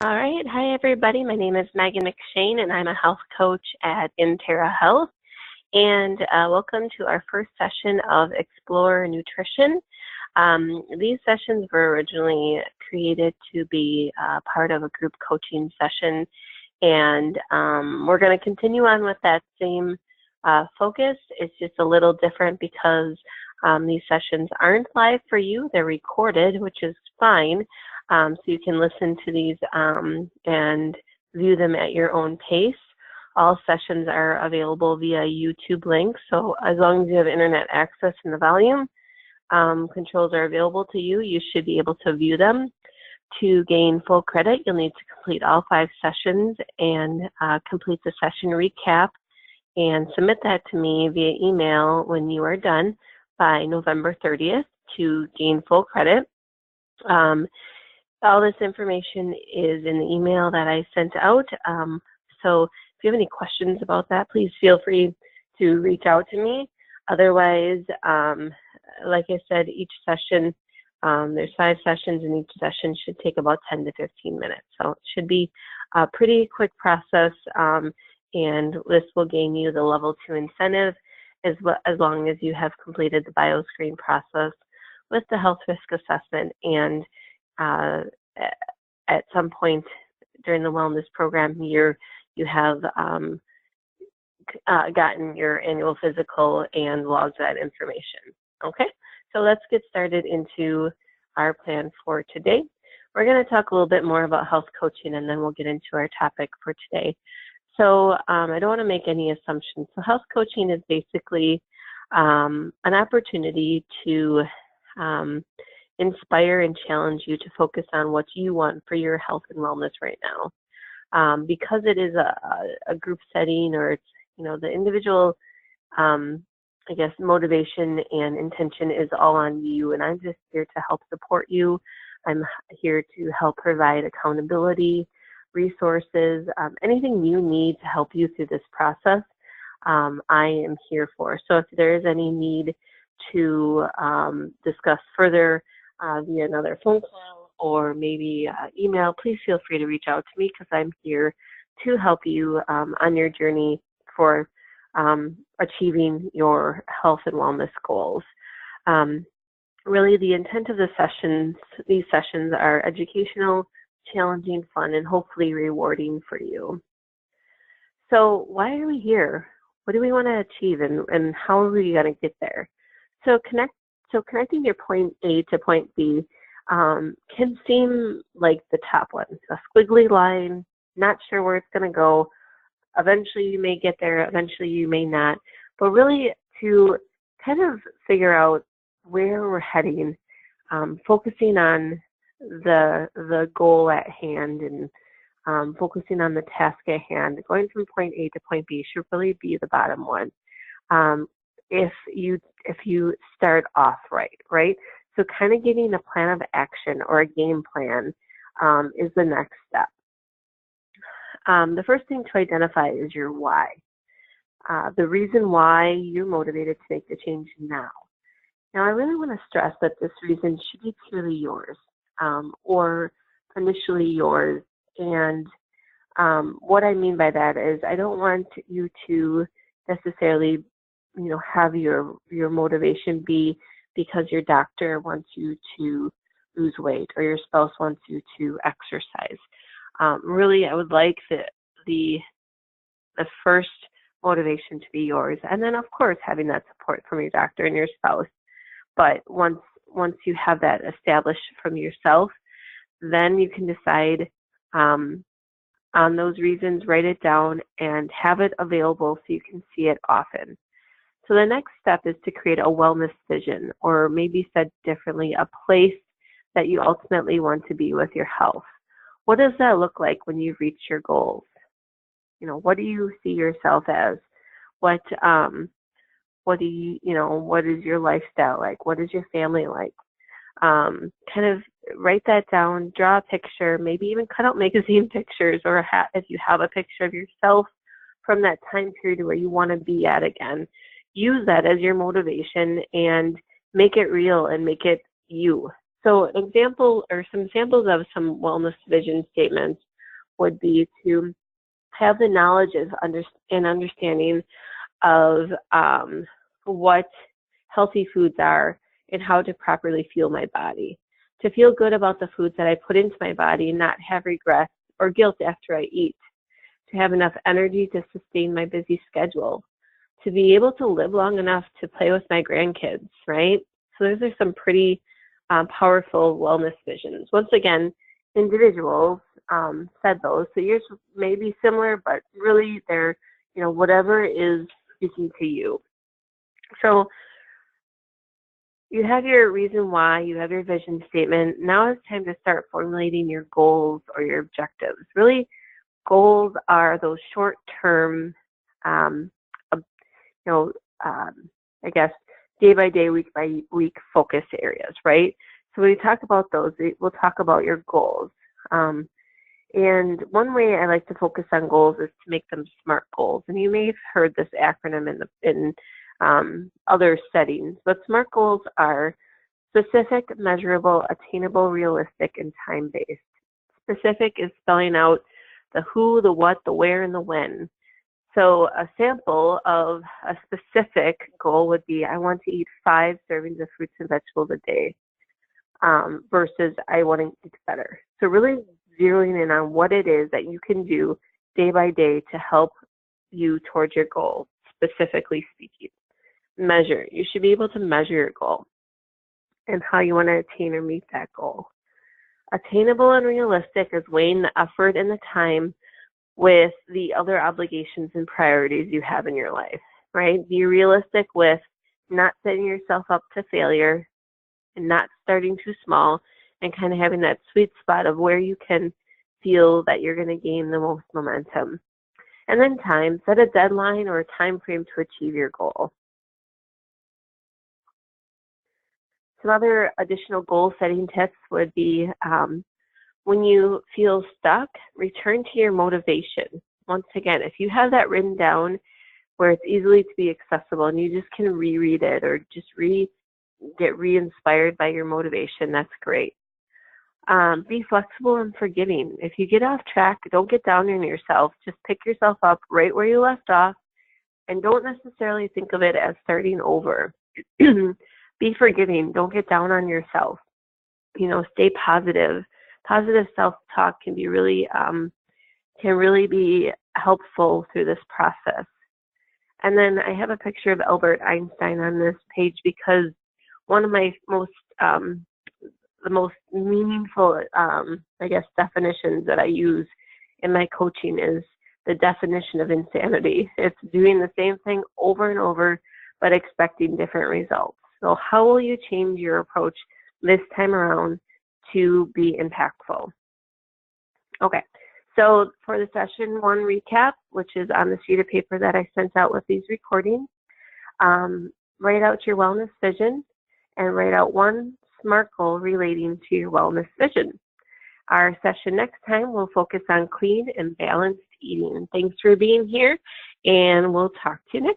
All right. Hi, everybody. My name is Megan McShane, and I'm a health coach at Intera Health. And welcome to our first session of Explore Nutrition. These sessions were originally created to be part of a group coaching session. And we're going to continue on with that same focus. It's just a little different because these sessions aren't live for you. They're recorded, which is fine. So you can listen to these and view them at your own pace. All sessions are available via YouTube links. So as long as you have internet access and the volume controls are available to you, you should be able to view them. To gain full credit, you'll need to complete all 5 sessions and complete the session recap and submit that to me via email when you are done by November 30th to gain full credit. All this information is in the email that I sent out. So if you have any questions about that, please feel free to reach out to me. Otherwise, like I said, each session, there's 5 sessions, and each session should take about 10 to 15 minutes. So it should be a pretty quick process, and this will gain you the level 2 incentive as long as you have completed the bioscreen process with the health risk assessment, and at some point during the wellness program year, you have gotten your annual physical and logged that information. Okay, so let's get started into our plan for today. We're going to talk a little bit more about health coaching, and then we'll get into our topic for today. So I don't want to make any assumptions. So health coaching is basically an opportunity to inspire and challenge you to focus on what you want for your health and wellness right now. Because it is a group setting, or it's, the individual, I guess, motivation and intention is all on you, and I'm just here to help support you. I'm here to help provide accountability, resources, anything you need to help you through this process, I am here for. So if there is any need to discuss further via another phone call or maybe email, please feel free to reach out to me, because I'm here to help you on your journey for achieving your health and wellness goals. Really, the intent of these sessions are educational, challenging, fun, and hopefully rewarding for you. So why are we here? What do we want to achieve, and how are we going to get there? So connecting your point A to point B can seem like the top one, a squiggly line, not sure where it's going to go. Eventually you may get there, eventually you may not. But really, to kind of figure out where we're heading, focusing on the goal at hand, and focusing on the task at hand, going from point A to point B should really be the bottom one. If you start off right? So kind of getting a plan of action or a game plan is the next step. The first thing to identify is your why. The reason why you're motivated to make the change now. Now, I really want to stress that this reason should be purely yours, or initially yours. And what I mean by that is, I don't want you to necessarily have your motivation be because your doctor wants you to lose weight or your spouse wants you to exercise. Really, I would like the first motivation to be yours, and then of course having that support from your doctor and your spouse. But once you have that established from yourself, then you can decide on those reasons, write it down, and have it available so you can see it often. So the next step is to create a wellness vision, or maybe said differently, a place that you ultimately want to be with your health. What does that look like when you've reached your goals? What do you see yourself as? What do what is your lifestyle like? What is your family like? Kind of write that down, draw a picture, maybe even cut out magazine pictures, or if you have a picture of yourself from that time period where you want to be at again. Use that as your motivation and make it real and make it you. So an example or some examples of some wellness vision statements would be to have the knowledge and understanding of what healthy foods are and how to properly fuel my body. To feel good about the foods that I put into my body and not have regret or guilt after I eat. To have enough energy to sustain my busy schedule. To be able to live long enough to play with my grandkids, right? So those are some pretty powerful wellness visions. Once again, individuals said those. So yours may be similar, but really they're, whatever is speaking to you. So you have your reason why, you have your vision statement. Now it's time to start formulating your goals or your objectives. Really, goals are those short-term, I guess, day by day, week by week focus areas, right? So when we talk about those, we'll talk about your goals. And one way I like to focus on goals is to make them SMART goals. And you may have heard this acronym in other settings, but SMART goals are specific, measurable, attainable, realistic, and time-based. Specific is spelling out the who, the what, the where, and the when. So a sample of a specific goal would be, I want to eat 5 servings of fruits and vegetables a day, versus I want to eat better. So really zeroing in on what it is that you can do day by day to help you towards your goal, specifically speaking. Measure. You should be able to measure your goal and how you want to attain or meet that goal. Attainable and realistic is weighing the effort and the time with the other obligations and priorities you have in your life, right? Be realistic with not setting yourself up to failure and not starting too small and kind of having that sweet spot of where you can feel that you're going to gain the most momentum. And then time, set a deadline or a time frame to achieve your goal. Some other additional goal setting tips would be when you feel stuck, return to your motivation. Once again, if you have that written down where it's easily to be accessible and you just can reread it or just get re-inspired by your motivation, that's great. Be flexible and forgiving. If you get off track, don't get down on yourself. Just pick yourself up right where you left off and don't necessarily think of it as starting over. Be forgiving. Don't get down on yourself. Stay positive. Positive self-talk can really be helpful through this process. And then I have a picture of Albert Einstein on this page because one of my the most meaningful, definitions that I use in my coaching is the definition of insanity. It's doing the same thing over and over, but expecting different results. So how will you change your approach this time around to be impactful? Okay, so for the session 1 recap, which is on the sheet of paper that I sent out with these recordings, write out your wellness vision and write out 1 SMART goal relating to your wellness vision. Our session next time will focus on clean and balanced eating. Thanks for being here, and we'll talk to you next time.